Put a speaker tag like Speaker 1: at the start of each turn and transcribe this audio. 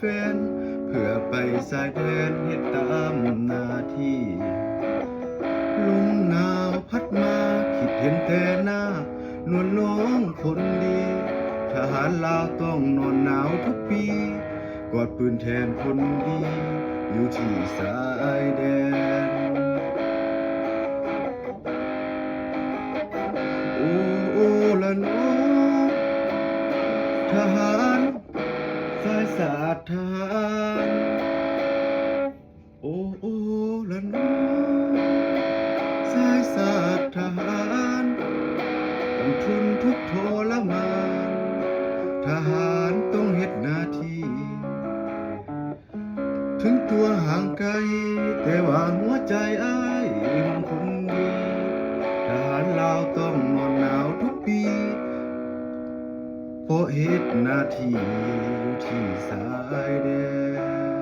Speaker 1: แฟนเพื่อไปสายแดนเฮ็ดตามหน้าที่ลมหนาวพัดมาคิดเห็นแต่หน้านวลน้องคนดีทหารลาวต้องนอนหนาวทุกปีกอดปืนแทนคนดีอยู่ที่สายแดนโอ้โอ้ละน้องทหารสายสาดทหารโอ้โอ้ละน้องสายสาดทหารต้องทนทุกข์ทรมานทหารต้องเฮ็ดหน้าที่ถึงตัวห่างไกลแต่ว่าหัวใจอ้ายของคนดีทหารลาวต้องนอนหนาวทุกปีเพราะเฮ็ดหน้าที่อยู่ที่สายแดน